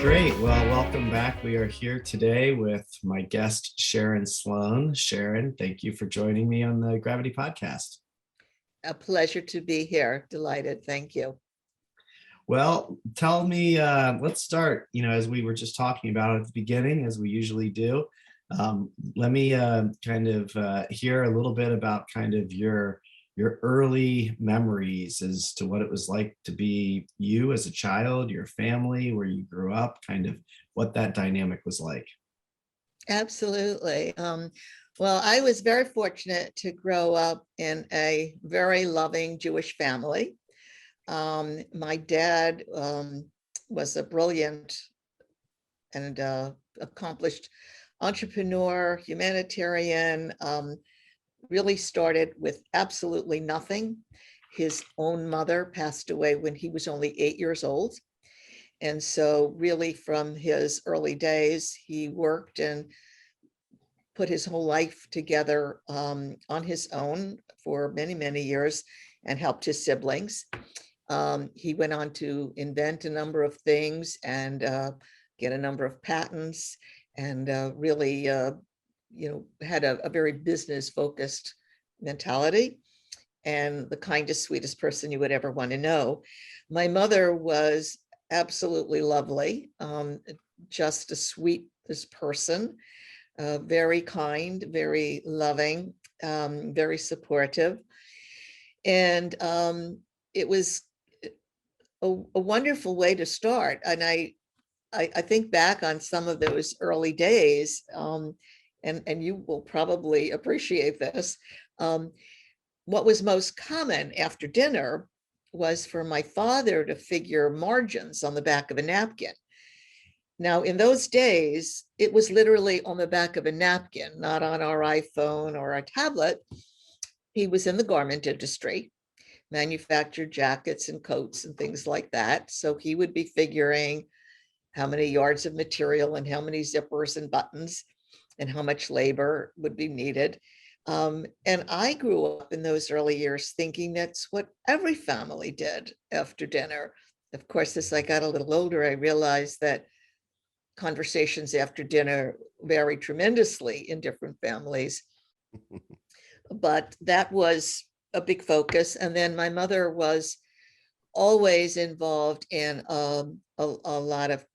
Great. Well, welcome back. We are here today with my guest, Sharon Sloane. Sharon, thank you for joining me on the Gravity Podcast. A pleasure to be here. Delighted. Thank you. Well, tell me, let's start, as we were just talking about at the beginning, as we usually do. Let me hear a little bit about kind of your early memories as to what it was like to be you as a child, your family, where you grew up, kind of what that dynamic was like. Absolutely. Well, I was very fortunate to grow up in a very loving Jewish family. My dad was a brilliant and accomplished entrepreneur, humanitarian, really started with absolutely nothing. His own mother passed away when he was only 8 years old. And so really from his early days, he worked and put his whole life together on his own for many, many years and helped his siblings. He went on to invent a number of things and get a number of patents and really had a very business focused mentality and the kindest, sweetest person you would ever want to know. My mother was absolutely lovely, just the sweetest person, very kind, very loving, very supportive. And it was a wonderful way to start. And I think back on some of those early days, and you will probably appreciate this. What was most common after dinner was for my father to figure margins on the back of a napkin. Now, in those days, it was literally on the back of a napkin, not on our iPhone or our tablet. He was in the garment industry, manufactured jackets and coats and things like that. So he would be figuring how many yards of material and how many zippers and buttons and how much labor would be needed. And I grew up in those early years thinking that's what every family did after dinner. Of course, as I got a little older, I realized that conversations after dinner vary tremendously in different families. But that was a big focus. And then my mother was always involved in a lot of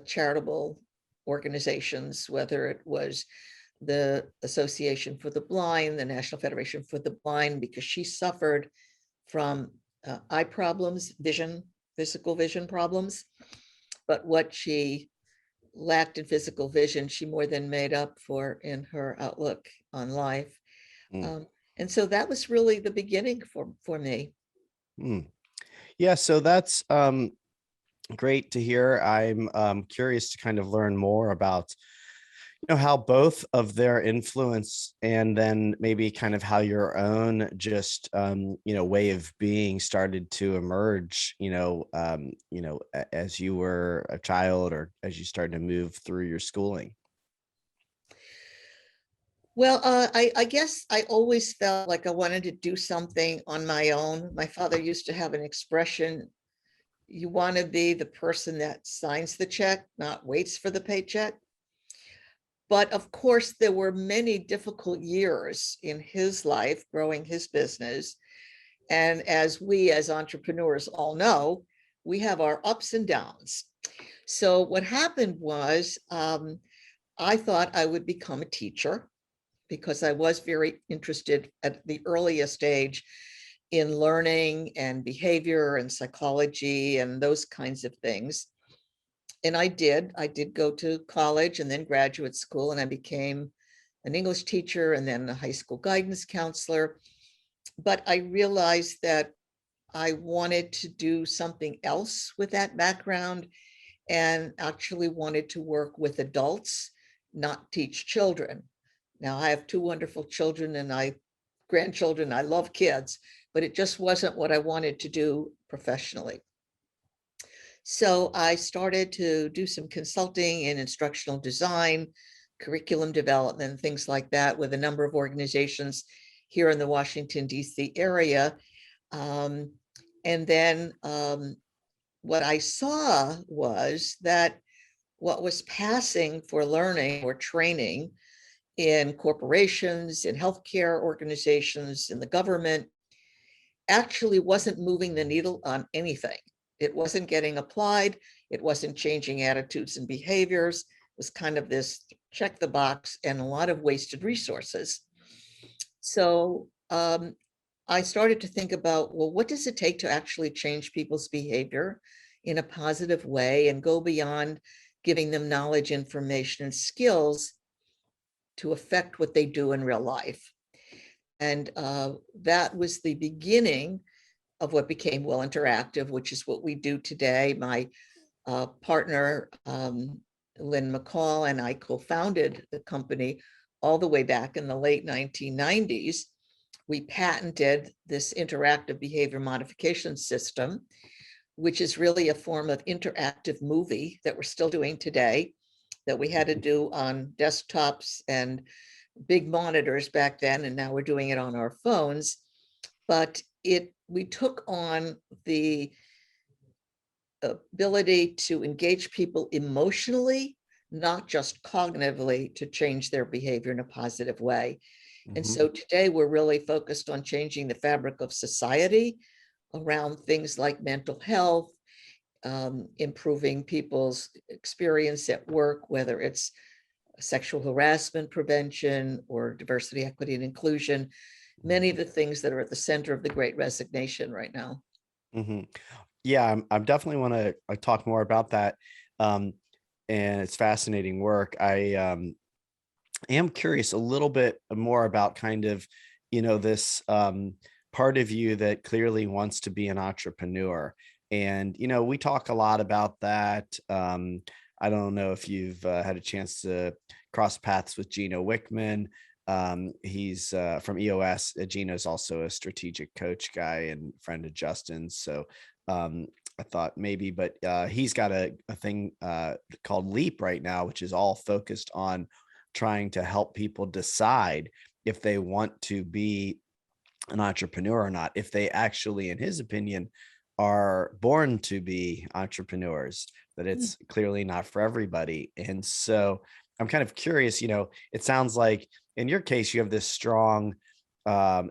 charitable organizations, whether it was the Association for the Blind, the National Federation for the Blind, because she suffered from eye problems, physical vision problems. But what she lacked in physical vision, she more than made up for in her outlook on life. Mm. And so that was really the beginning for me. Yeah, so that's great to hear. I'm curious to kind of learn more about, how both of their influence and then maybe kind of how your own just, way of being started to emerge, as you were a child or as you started to move through your schooling. Well, I guess I always felt like I wanted to do something on my own. My father used to have an expression, you want to be the person that signs the check, not waits for the paycheck. But of course, there were many difficult years in his life growing his business. And as we as entrepreneurs all know, we have our ups and downs. So what happened was I thought I would become a teacher because I was very interested at the earliest age in learning and behavior and psychology and those kinds of things. And I did go to college and then graduate school, and I became an English teacher and then a high school guidance counselor. But I realized that I wanted to do something else with that background and actually wanted to work with adults, not teach children. Now I have two wonderful children and grandchildren. I love kids, but it just wasn't what I wanted to do professionally. So I started to do some consulting in instructional design, curriculum development, things like that with a number of organizations here in the Washington, D.C. area. And then what I saw was that what was passing for learning or training in corporations, in healthcare organizations, in the government, actually wasn't moving the needle on anything. It wasn't getting applied. It wasn't changing attitudes and behaviors. It was kind of this check the box and a lot of wasted resources. So I started to think about, well, what does it take to actually change people's behavior in a positive way and go beyond giving them knowledge, information, and skills to affect what they do in real life? And that was the beginning of what became Well Interactive, which is what we do today. My partner, Lynn McCall, and I co-founded the company all the way back in the late 1990s. We patented this interactive behavior modification system, which is really a form of interactive movie that we're still doing today, that we had to do on desktops and big monitors back then, and now we're doing it on our phones. But we took on the ability to engage people emotionally, not just cognitively, to change their behavior in a positive way. And so today we're really focused on changing the fabric of society around things like mental health, improving people's experience at work, whether it's sexual harassment prevention or diversity, equity, and inclusion, many of the things that are at the center of the Great Resignation right now. Yeah, I'm definitely want to talk more about that. And it's fascinating work. I am curious a little bit more about kind of, this part of you that clearly wants to be an entrepreneur. And, we talk a lot about that. I don't know if you've had a chance to cross paths with Gino Wickman. He's from EOS. Gino's also a strategic coach guy and friend of Justin's. So I thought maybe, but he's got a thing called Leap right now, which is all focused on trying to help people decide if they want to be an entrepreneur or not, if they actually, in his opinion, are born to be entrepreneurs, that it's clearly not for everybody. And so I'm kind of curious, it sounds like in your case, you have this strong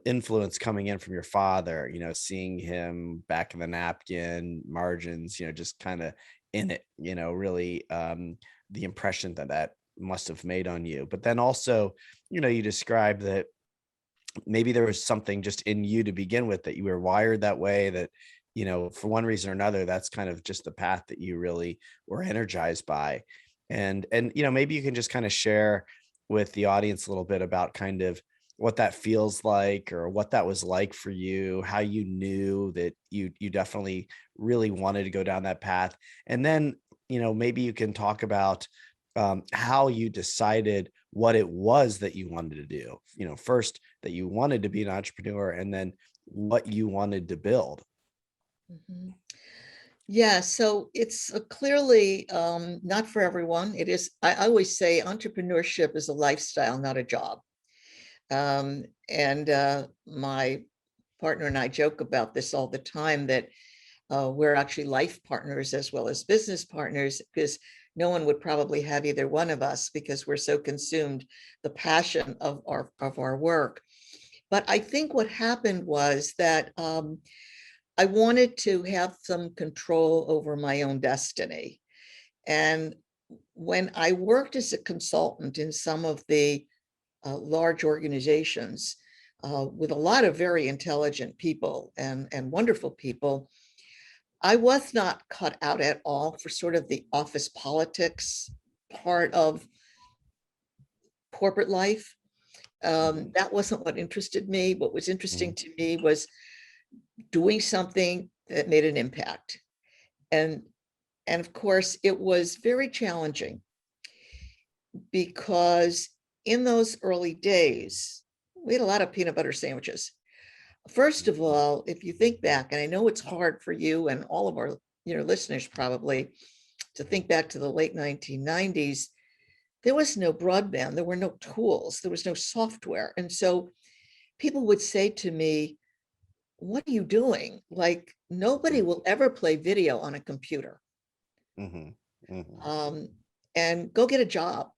influence coming in from your father, seeing him back in the napkin margins, just kind of in it, really the impression that must have made on you. But then also, you described that maybe there was something just in you to begin with, that you were wired that way, that, for one reason or another, that's kind of just the path that you really were energized by. And, maybe you can just kind of share with the audience a little bit about kind of what that feels like, or what that was like for you, how you knew that you definitely really wanted to go down that path. And then, maybe you can talk about how you decided what it was that you wanted to do, first that you wanted to be an entrepreneur, and then what you wanted to build. Yeah, so it's clearly not for everyone. It is, I always say entrepreneurship is a lifestyle, not a job. And my partner and I joke about this all the time, that we're actually life partners as well as business partners, because no one would probably have either one of us, because we're so consumed the passion of our work. But I think what happened was that I wanted to have some control over my own destiny. And when I worked as a consultant in some of the large organizations with a lot of very intelligent people and wonderful people, I was not cut out at all for sort of the office politics part of corporate life. That wasn't what interested me. What was interesting to me was doing something that made an impact. And of course, it was very challenging, because in those early days, we had a lot of peanut butter sandwiches. First of all, if you think back, and I know it's hard for you and all of our listeners probably to think back to the late 1990s, there was no broadband, there were no tools, there was no software. And so people would say to me, what are you doing? Like, nobody will ever play video on a computer. and go get a job.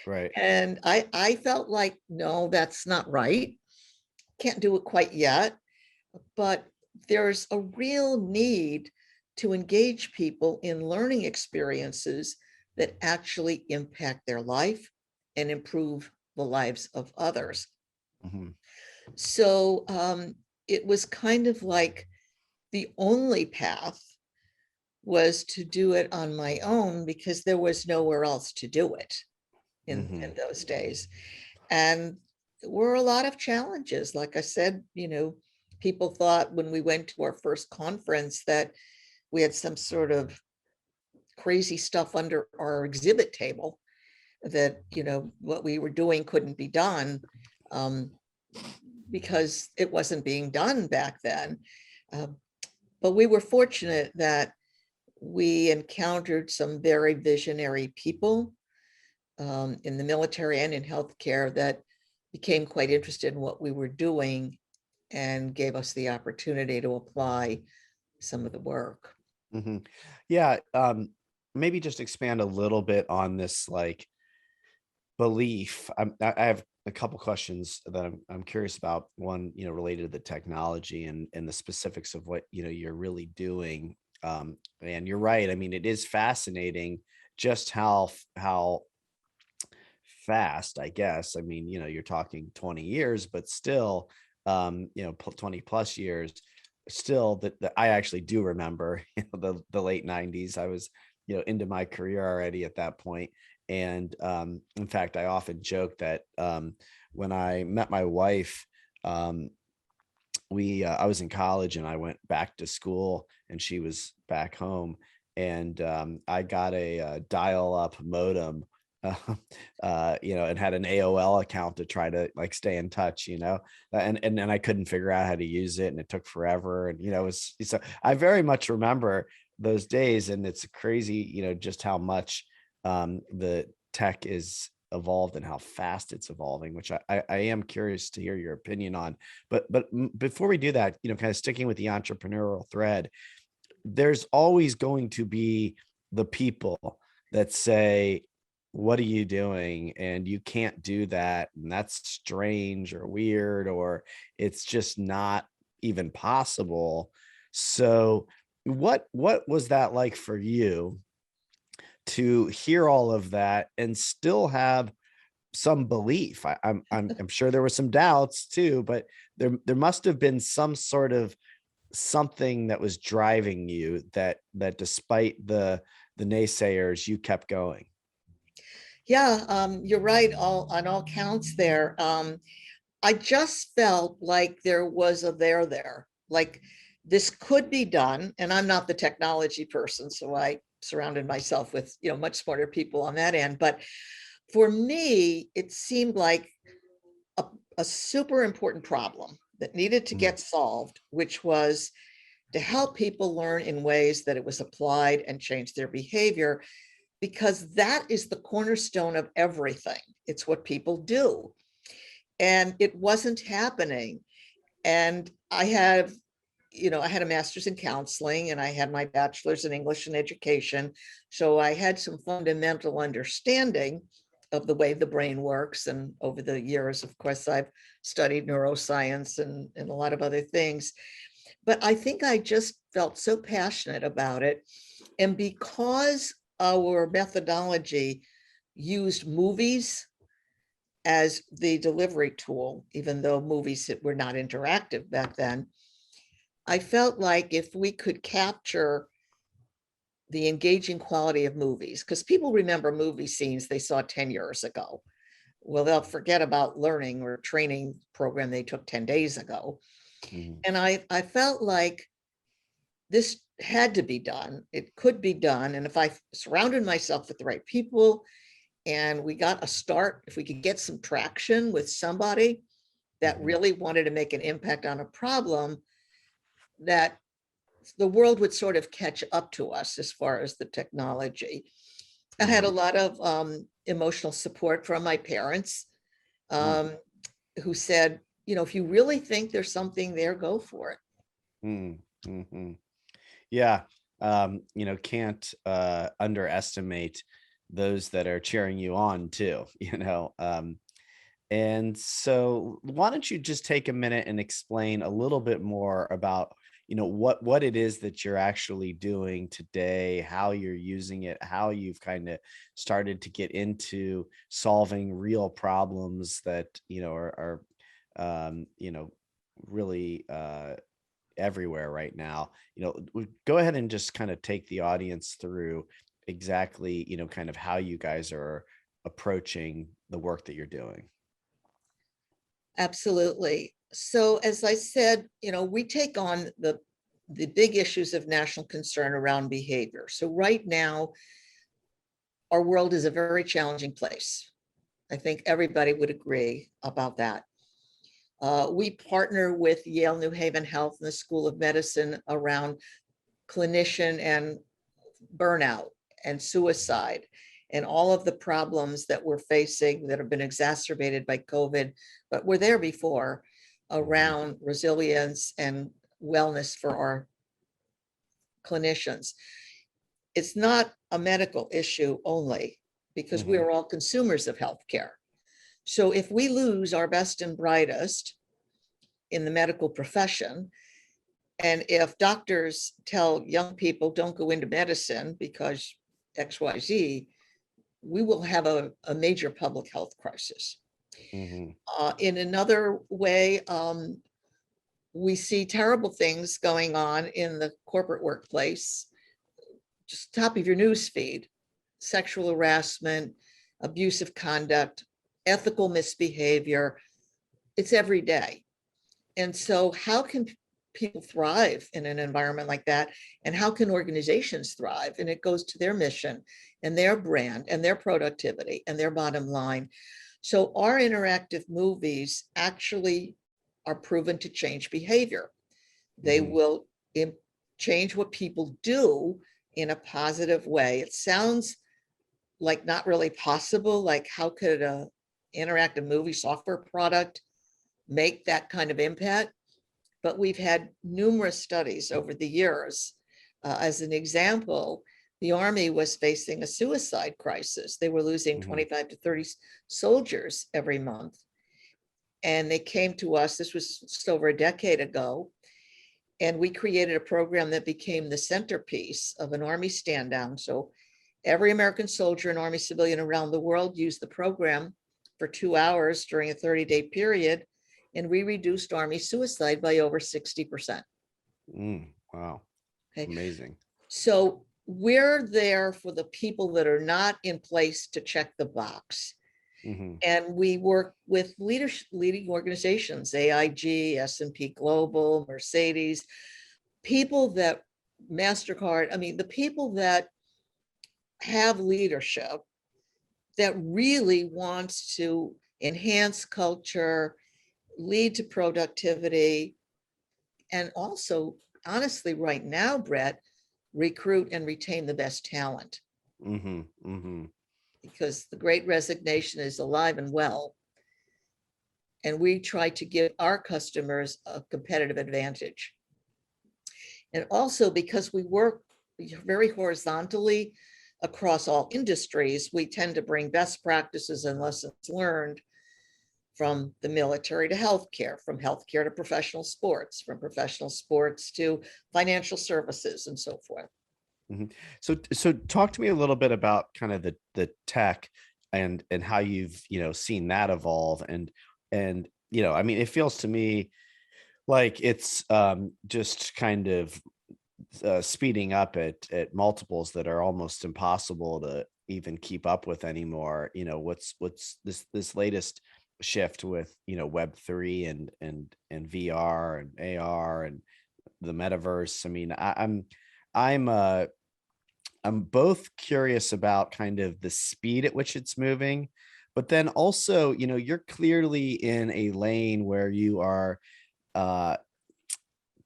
Right. And I felt like, no, that's not right. Can't do it quite yet. But there's a real need to engage people in learning experiences that actually impact their life and improve the lives of others. Mhm. So it was kind of like the only path was to do it on my own because there was nowhere else to do it in Mhm. those days. And there were a lot of challenges. Like I said, people thought when we went to our first conference that we had some sort of crazy stuff under our exhibit table, that, what we were doing couldn't be done, um, because it wasn't being done back then. Um, but we were fortunate that we encountered some very visionary people in the military and in healthcare that became quite interested in what we were doing and gave us the opportunity to apply some of the work. Mhm. Yeah, maybe just expand a little bit on this, like, belief. I have a couple questions that I'm curious about. One, related to the technology and the specifics of what, you're really doing. And you're right. I mean, it is fascinating just how fast, I guess. I mean, you're talking 20 years, but still, 20 plus years, still that I actually do remember, the late 90s. I was, into my career already at that point. And in fact, I often joke that when I met my wife, um, I was in college and I went back to school and she was back home, and I got a dial-up modem, uh, and had an AOL account to try to, like, stay in touch, and then I couldn't figure out how to use it, and it took forever, and it was, so I very much remember those days, and it's crazy, just how much the tech is evolved and how fast it's evolving, which I am curious to hear your opinion on. But before we do that, kind of sticking with the entrepreneurial thread, there's always going to be the people that say, what are you doing? And you can't do that. And that's strange or weird, or it's just not even possible. So what was that like for you to hear all of that and still have some belief? I'm sure there were some doubts too, but there must have been some sort of something that was driving you, that despite the naysayers, you kept going. Yeah, you're right, all on all counts there. I just felt like there was a there, like this could be done. And I'm not the technology person, so I surrounded myself with, much smarter people on that end. But for me, it seemed like a, a super important problem that needed to Mhm. get solved, which was to help people learn in ways that it was applied and change their behavior, because that is the cornerstone of everything. It's what people do. And it wasn't happening. And I had a master's in counseling and I had my bachelor's in English and education. So I had some fundamental understanding of the way the brain works. And over the years, of course, I've studied neuroscience and a lot of other things. But I think I just felt so passionate about it. And because our methodology used movies as the delivery tool, even though movies were not interactive back then, I felt like if we could capture the engaging quality of movies, because people remember movie scenes they saw 10 years ago. Well, they'll forget about learning or training program they took 10 days ago. Mhm. And I felt like this had to be done. It could be done. And if I surrounded myself with the right people and we got a start, if we could get some traction with somebody that Mhm. really wanted to make an impact on a problem, that the world would sort of catch up to us as far as the technology. I had a Mhm. lot of emotional support from my parents, Mm. um, who said, if you really think there's something there, go for it. Mm. Mhm. Yeah. Can't underestimate those that are cheering you on too, and so why don't you just take a minute and explain a little bit more about, what it is that you're actually doing today, how you're using it, how you've kind of started to get into solving real problems that, are really everywhere right now. Go ahead and just kind of take the audience through exactly, kind of how you guys are approaching the work that you're doing. Absolutely. So as I said, we take on the big issues of national concern around behavior. So right now, our world is a very challenging place. I think everybody would agree about that. We partner with Yale New Haven Health and the School of Medicine around clinician and burnout and suicide and all of the problems that we're facing that have been exacerbated by COVID, but were there before, around resilience and wellness for our clinicians. It's not a medical issue only, because we Mhm. are all consumers of healthcare. So if we lose our best and brightest in the medical profession, and if doctors tell young people don't go into medicine because XYZ, we will have a major public health crisis. Mhm. In another way, we see terrible things going on in the corporate workplace, just top of your news feed: sexual harassment, abusive conduct, ethical misbehavior. It's every day. And so how can people thrive in an environment like that? And how can organizations thrive? And it goes to their mission and their brand and their productivity and their bottom line. So our interactive movies actually are proven to change behavior. They Mhm. will change what people do in a positive way. It sounds like not really possible. Like, how could a interactive movie software product make that kind of impact? But we've had numerous studies over the years. As an example, the Army was facing a suicide crisis. They were losing Mhm. 25 to 30 soldiers every month. And they came to us, this was just over a decade ago, and we created a program that became the centerpiece of an Army stand down. So every American soldier and Army civilian around the world used the program for 2 hours during a 30-day period, and we reduced Army suicide by over 60%. Wow. Okay, Amazing. so we're there for the people that are not in place to check the box. Mhm. And we work with leading organizations: AIG, S&P Global, Mercedes, people that MasterCard, I mean, the people that have leadership that really wants to enhance culture, lead to productivity, and also, honestly, right now, Brett, recruit and retain the best talent, Mhm. Mhm. because the great resignation is alive and well. And we try to give our customers a competitive advantage. And also, because we work very horizontally across all industries, we tend to bring best practices and lessons learned from the military to healthcare, from healthcare to professional sports, from professional sports to financial services, and so forth. Mhm. So talk to me a little bit about kind of the tech and how you've, seen that evolve and I mean, it feels to me like it's just kind of speeding up at multiples that are almost impossible to even keep up with anymore. What's this latest shift with, Web3 and VR and AR and the metaverse. I mean, I'm I'm both curious about kind of the speed at which it's moving, but then also, you're clearly in a lane where you are uh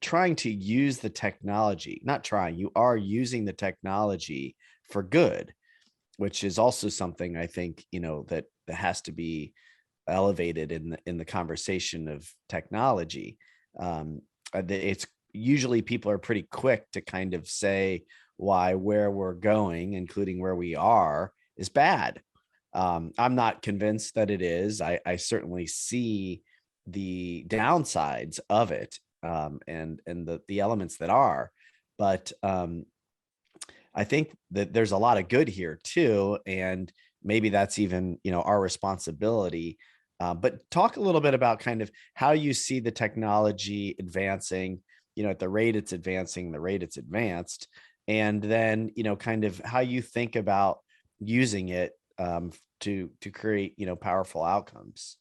trying to use the technology, not trying, you are using the technology for good, which is also something I think, that has to be elevated in the conversation of technology. It's usually people are pretty quick to kind of say where we're going, including where we are, is bad. I'm not convinced that it is. I certainly see the downsides of it, and the elements that are, but I think that there's a lot of good here too, and maybe that's even, our responsibility. But talk a little bit about kind of how you see the technology advancing, at the rate it's advancing, the rate it's advanced, and then, kind of how you think about using it, to create, powerful outcomes.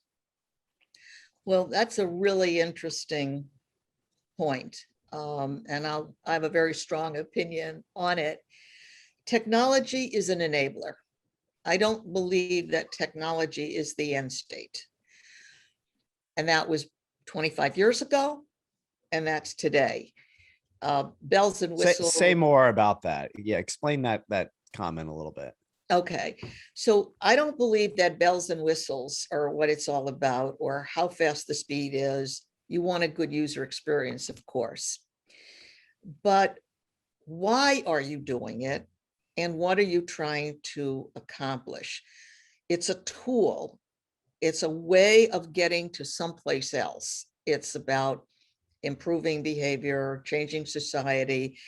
Well, that's a really interesting point. And I have a very strong opinion on it. Technology is an enabler. I don't believe that technology is the end state. And that was 25 years ago, and that's today. Bells and whistles. Say more about that. Yeah, explain that comment a little bit. Okay, so I don't believe that bells and whistles are what it's all about, or how fast the speed is. You want a good user experience, of course. But why are you doing it? And what are you trying to accomplish? It's a tool. It's a way of getting to someplace else. It's about improving behavior, changing society.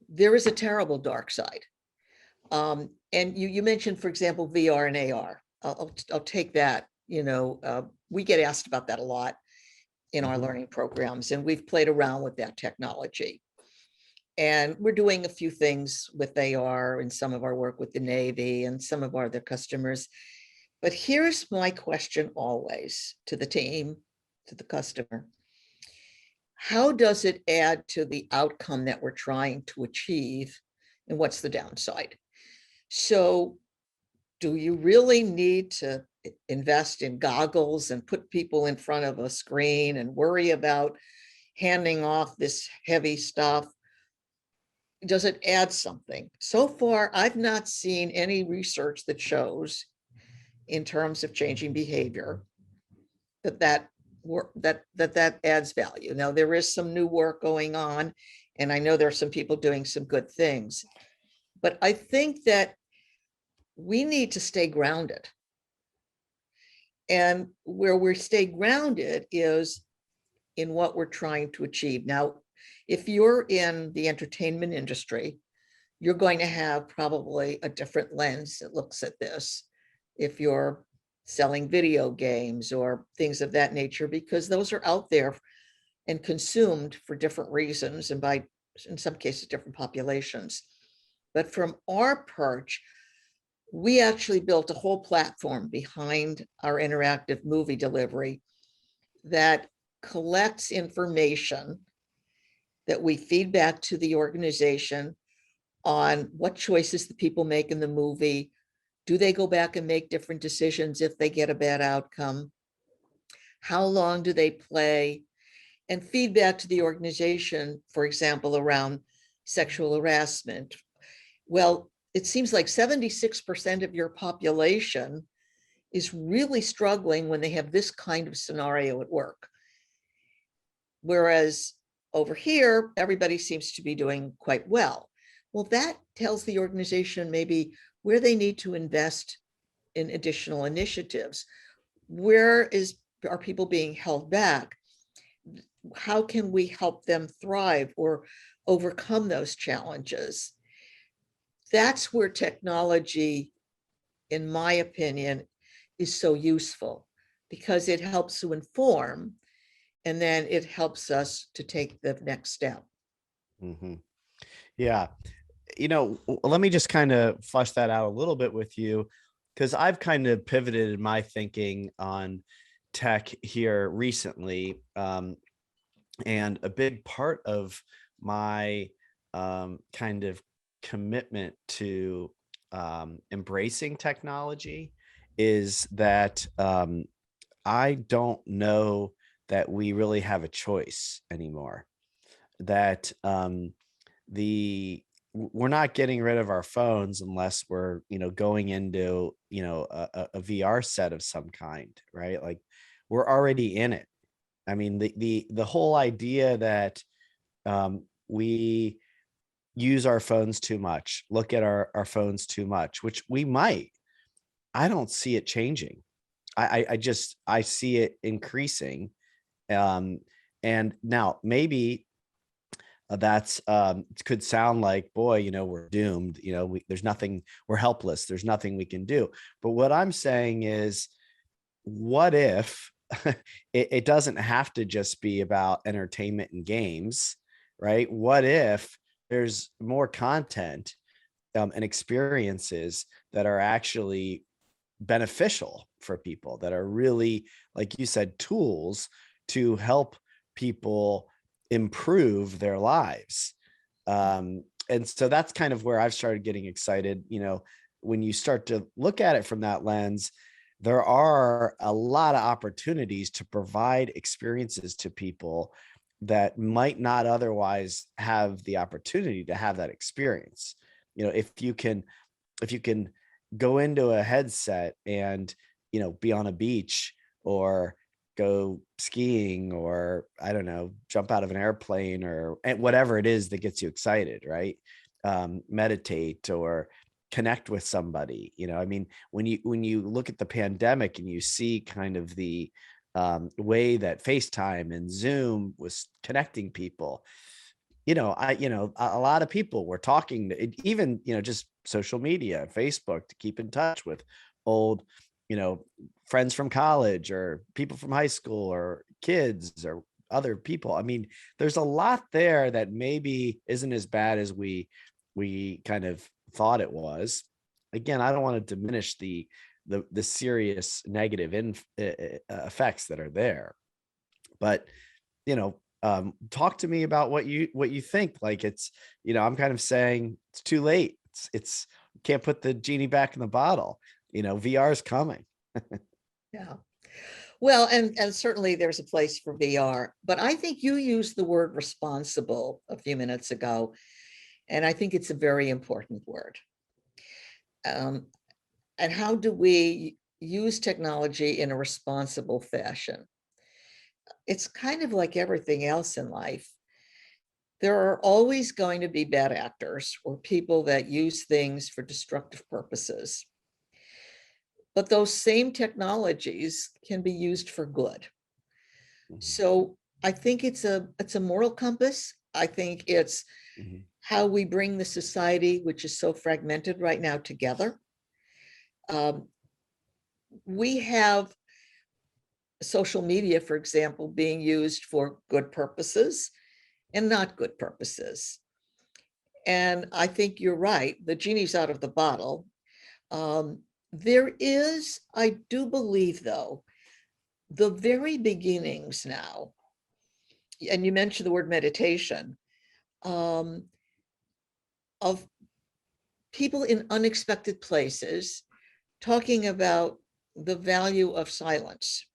There is a terrible dark side. And you mentioned, for example, VR and AR. I'll take that. We get asked about that a lot in our learning programs, and we've played around with that technology. And we're doing a few things with AR in some of our work with the Navy and some of our other customers. But here's my question always to the team, to the customer. How does it add to the outcome that we're trying to achieve? And what's the downside? So do you really need to invest in goggles and put people in front of a screen and worry about handing off this heavy stuff? Does it add something? So far, I've not seen any research that shows, in terms of changing behavior, that adds value. Now, there is some new work going on, and I know there are some people doing some good things, but I think that we need to stay grounded. And where we stay grounded is in what we're trying to achieve. Now, if you're in the entertainment industry, you're going to have probably a different lens that looks at this. If you're selling video games or things of that nature, because those are out there and consumed for different reasons, and by, in some cases, different populations. But from our perch, we actually built a whole platform behind our interactive movie delivery that collects information that we feed back to the organization on what choices the people make in the movie. Do they go back and make different decisions if they get a bad outcome? How long do they play? And feedback to the organization, for example, around sexual harassment. Well, it seems like 76% of your population is really struggling when they have this kind of scenario at work. Whereas over here, everybody seems to be doing quite well. Well, that tells the organization maybe where they need to invest in additional initiatives. Where are people being held back? How can we help them thrive or overcome those challenges? That's where technology, in my opinion, is so useful, because it helps to inform, and then it helps us to take the next step. Mm-hmm. Yeah. Let me just kind of flesh that out a little bit with you, because I've kind of pivoted my thinking on tech here recently. And a big part of my kind of commitment to embracing technology is that I don't know that we really have a choice anymore. That we're not getting rid of our phones unless we're going into a VR set of some kind, right? Like, we're already in it. I mean, the whole idea that we use our phones too much, look at our phones too much, which we might. I don't see it changing. I see it increasing. Um, and now maybe that's could sound like, boy, we're doomed, there's nothing, we're helpless, there's nothing we can do. But what I'm saying is, what if it doesn't have to just be about entertainment and games, right? What if there's more content and experiences that are actually beneficial for people, that are really, like you said, tools to help people improve their lives. And so that's kind of where I've started getting excited. When you start to look at it from that lens, there are a lot of opportunities to provide experiences to people that might not otherwise have the opportunity to have that experience. If you can go into a headset and be on a beach, or go skiing, or I don't know, jump out of an airplane, or whatever it is that gets you excited, right? Meditate or connect with somebody. I mean, when you look at the pandemic and you see kind of the way that FaceTime and Zoom was connecting people, a lot of people were talking, even, just social media, Facebook, to keep in touch with old, friends from college, or people from high school, or kids, or other people. I mean, there's a lot there that maybe isn't as bad as we kind of thought it was. Again, I don't want to diminish the serious negative effects that are there, but talk to me about what you think. Like, it's, I'm kind of saying it's too late. It's can't put the genie back in the bottle. VR is coming. Yeah. Well, and certainly there's a place for VR, but I think you used the word responsible a few minutes ago, and I think it's a very important word. And how do we use technology in a responsible fashion? It's kind of like everything else in life. There are always going to be bad actors or people that use things for destructive purposes. But those same technologies can be used for good. Mhm. So I think it's a moral compass. I think it's Mhm. how we bring the society, which is so fragmented right now, together. We have social media, for example, being used for good purposes and not good purposes. And I think you're right. The genie's out of the bottle. There is, I do believe, though, the very beginnings now, and you mentioned the word meditation, of people in unexpected places talking about the value of silence,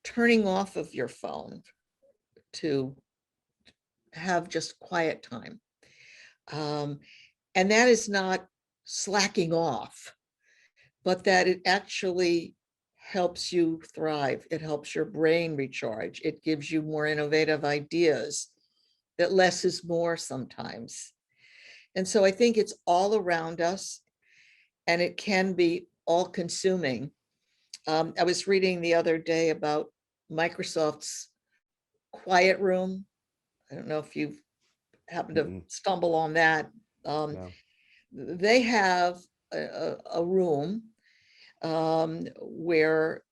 turning off of your phone to have just quiet time. And that is not slacking off, but that it actually helps you thrive. It helps your brain recharge. It gives you more innovative ideas, that less is more sometimes. And so I think it's all around us, and it can be all consuming. I was reading the other day about Microsoft's quiet room. I don't know if you've happened to Mm-mm. stumble on that. No. They have a room where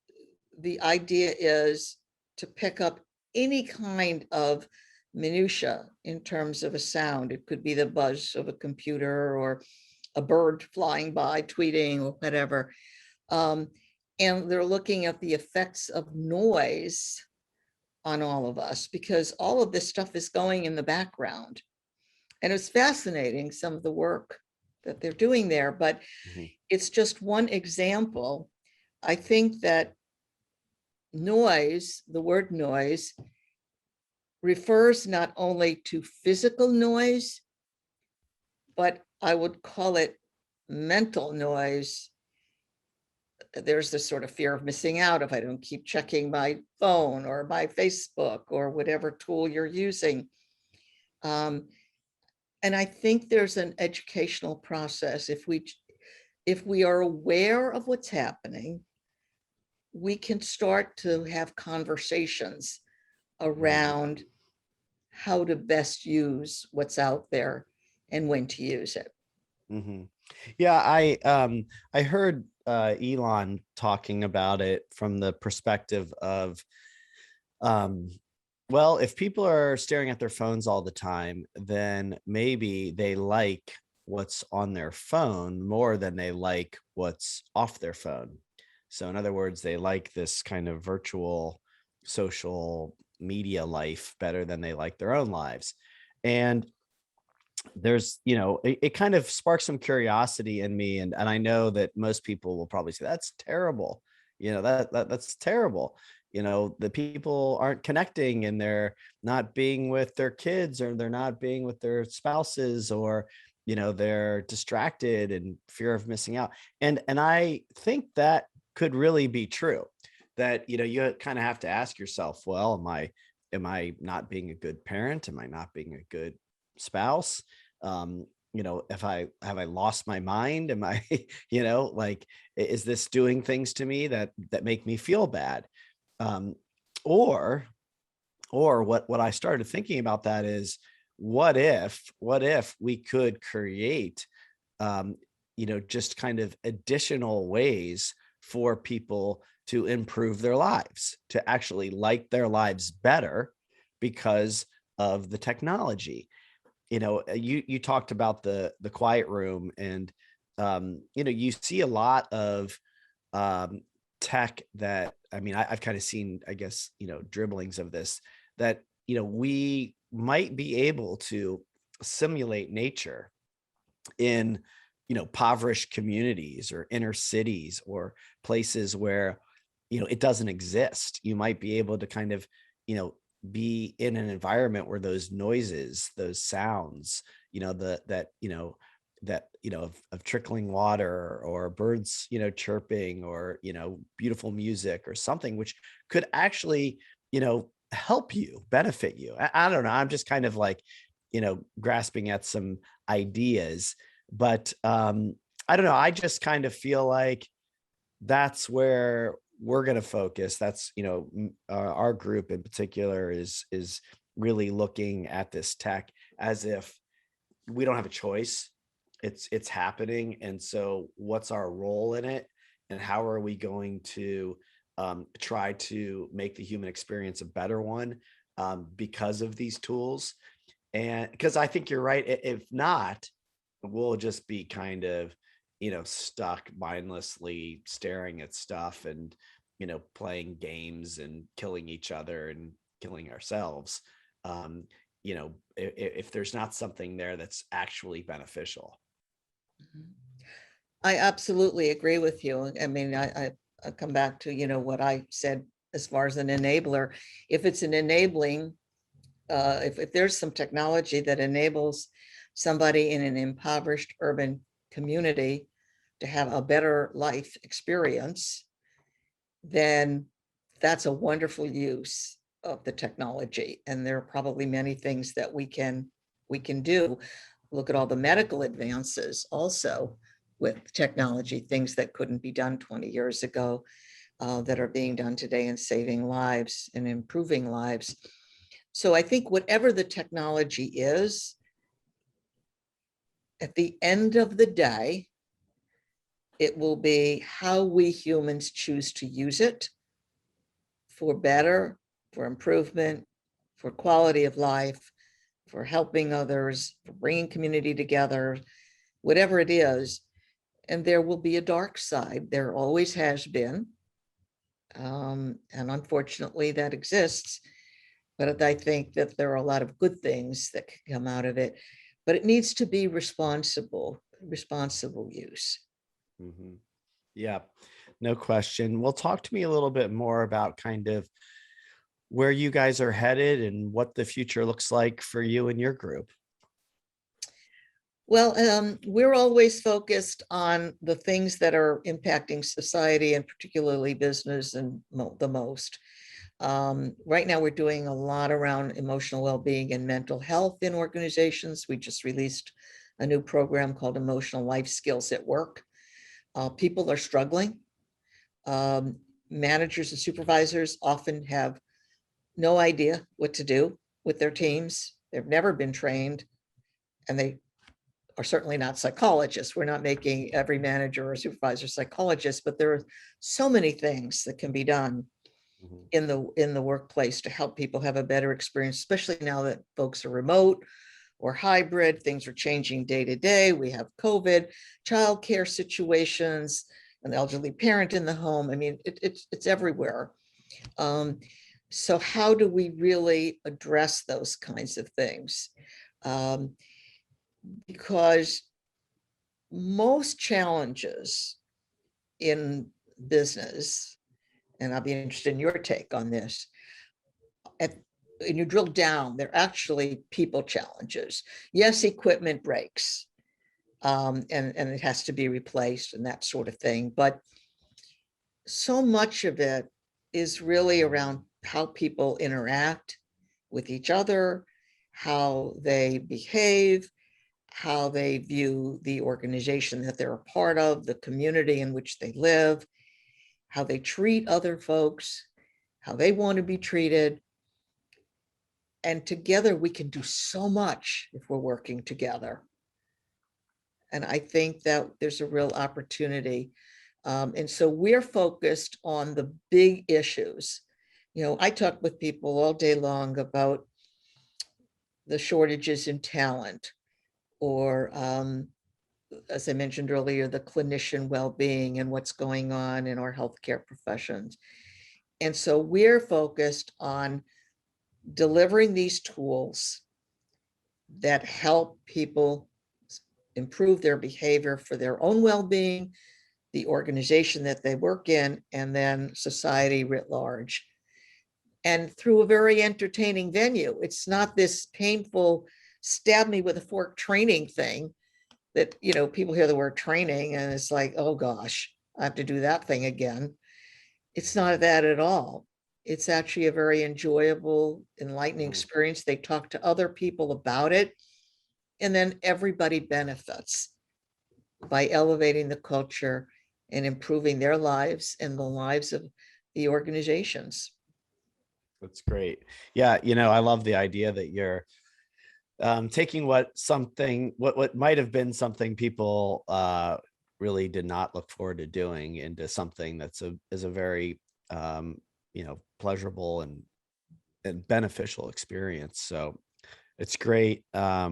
the idea is to pick up any kind of minutia in terms of a sound. It could be the buzz of a computer, or a bird flying by, tweeting, or whatever. And they're looking at the effects of noise on all of us, because all of this stuff is going in the background. And it's fascinating, some of the work that they're doing there, but Mhm. it's just one example. I think that noise, the word noise, refers not only to physical noise, but I would call it mental noise. There's this sort of fear of missing out if I don't keep checking my phone or my Facebook or whatever tool you're using. And I think there's an educational process. If we are aware of what's happening, we can start to have conversations around how to best use what's out there and when to use it. Mm-hmm. Yeah, I heard Elon talking about it from the perspective of, um, well, if people are staring at their phones all the time, then maybe they like what's on their phone more than they like what's off their phone. So in other words, they like this kind of virtual social media life better than they like their own lives. And there's, it kind of sparks some curiosity in me. And I know that most people will probably say, that's terrible. That's terrible. The people aren't connecting, and they're not being with their kids, or they're not being with their spouses, or, they're distracted and fear of missing out. And I think that could really be true, that, you kind of have to ask yourself, well, am I not being a good parent? Am I not being a good spouse? If have I lost my mind? Am I, like, is this doing things to me that make me feel bad? Um, or what I started thinking about that is, what if we could create, just kind of additional ways for people to improve their lives, to actually like their lives better because of the technology. You talked about the quiet room, and you see a lot of tech that, I mean, I've kind of seen, I guess, dribblings of this, that we might be able to simulate nature in impoverished communities or inner cities or places where it doesn't exist. You might be able to kind of be in an environment where those noises, those sounds, of trickling water, or birds chirping, or beautiful music or something, which could actually help you, benefit you. I don't know, I'm just kind of like grasping at some ideas, but I don't know, I just kind of feel like that's where we're going to focus. That's, our group in particular is really looking at this tech as if we don't have a choice. It's happening. And so what's our role in it? And how are we going to try to make the human experience a better one because of these tools? And because I think you're right. If not, we'll just be kind of, stuck mindlessly staring at stuff, and, playing games and killing each other and killing ourselves. If there's not something there that's actually beneficial. I absolutely agree with you. I mean, I come back to, what I said as far as an enabler. If it's an enabling, if there's some technology that enables somebody in an impoverished urban community to have a better life experience, then that's a wonderful use of the technology. And there are probably many things that we can do. Look at all the medical advances also with technology, things that couldn't be done 20 years ago that are being done today, and saving lives and improving lives. So I think whatever the technology is, at the end of the day, it will be how we humans choose to use it for better, for improvement, for quality of life, for helping others, for bringing community together, whatever it is. And there will be a dark side. There always has been. And unfortunately, that exists. But I think that there are a lot of good things that can come out of it. But it needs to be responsible use. Mm-hmm. Yeah, no question. Well, talk to me a little bit more about kind of where you guys are headed and what the future looks like for you and your group. Well, we're always focused on the things that are impacting society, and particularly business, and the most. Right now, we're doing a lot around emotional well-being and mental health in organizations. We just released a new program called Emotional Life Skills at Work. People are struggling. Managers and supervisors often have no idea what to do with their teams. They've never been trained, and they are certainly not psychologists. We're not making every manager or supervisor psychologist, but there are so many things that can be done in the workplace to help people have a better experience, especially now that folks are remote or hybrid. Things are changing day to day. We have COVID, childcare situations, an elderly parent in the home. I mean, it's everywhere. So how do we really address those kinds of things? Because most challenges in business, and I'll be interested in your take on this, and you drill down, they're actually people challenges. Yes, equipment breaks, and it has to be replaced and that sort of thing. But so much of it is really around how people interact with each other, how they behave, how they view the organization that they're a part of, the community in which they live, how they treat other folks, how they want to be treated. And together we can do so much if we're working together. And I think that there's a real opportunity. And so we're focused on the big issues. You know, I talk with people all day long about the shortages in talent, or as I mentioned earlier, the clinician well-being and what's going on in our healthcare professions. And so we're focused on delivering these tools that help people improve their behavior for their own well-being, the organization that they work in, and then society writ large. And through a very entertaining venue. It's not this painful stab me with a fork training thing that, you know, people hear the word training and it's like, oh gosh, I have to do that thing again. It's not that at all. It's actually a very enjoyable, enlightening experience. They talk to other people about it, and then everybody benefits by elevating the culture and improving their lives and the lives of the organizations. That's great. Yeah, you know, I love the idea that you're taking what might have been something people really did not look forward to doing into something that's is a very you know, pleasurable and beneficial experience. So it's great. Yeah,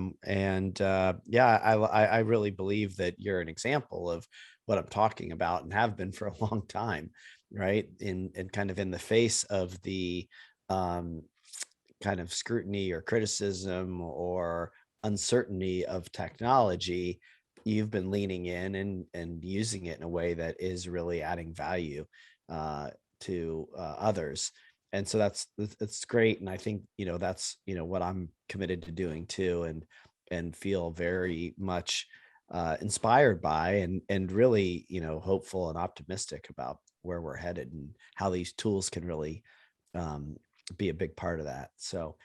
I really believe that you're an example of what I'm talking about and have been for a long time, right? In kind of in the face of the kind of scrutiny or criticism or uncertainty of technology, you've been leaning in and using it in a way that is really adding value to others. And so that's great. And I think, you know, that's, you know, what I'm committed to doing too, and feel very much inspired by, and really, you know, hopeful and optimistic about where we're headed and how these tools can really be a big part of that. So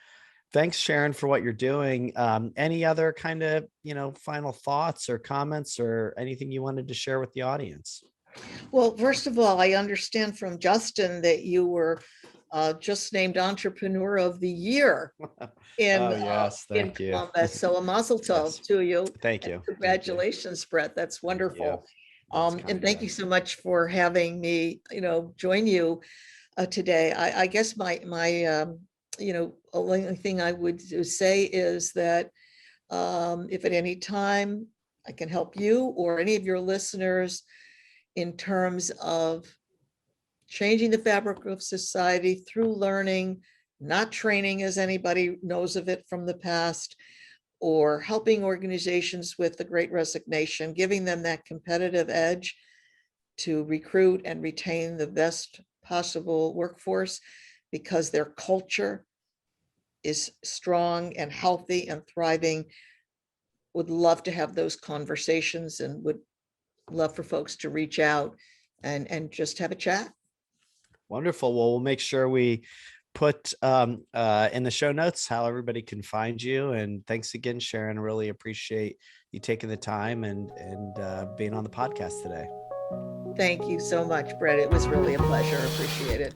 thanks, Sharon, for what you're doing. Any other kind of, you know, final thoughts or comments or anything you wanted to share with the audience? Well, first of all, I understand from Justin that you were just named Entrepreneur of the Year in, Oh, yes. in Thank you. Columbus. So a mazel tov Yes. to you. Thank And you. congratulations, Brett. That's wonderful. That's And kind thank of you so much for having me, you know, join you today. I guess my you know, only thing I would say is that if at any time I can help you or any of your listeners in terms of changing the fabric of society through learning, not training as anybody knows of it from the past, or helping organizations with the Great Resignation, giving them that competitive edge to recruit and retain the best possible workforce because their culture is strong and healthy and thriving. Would love to have those conversations and would love for folks to reach out and just have a chat. Wonderful. Well, we'll make sure we put in the show notes how everybody can find you. And thanks again, Sharon. Really appreciate you taking the time and being on the podcast today. Thank you so much, Brett. It was really a pleasure. Appreciate it.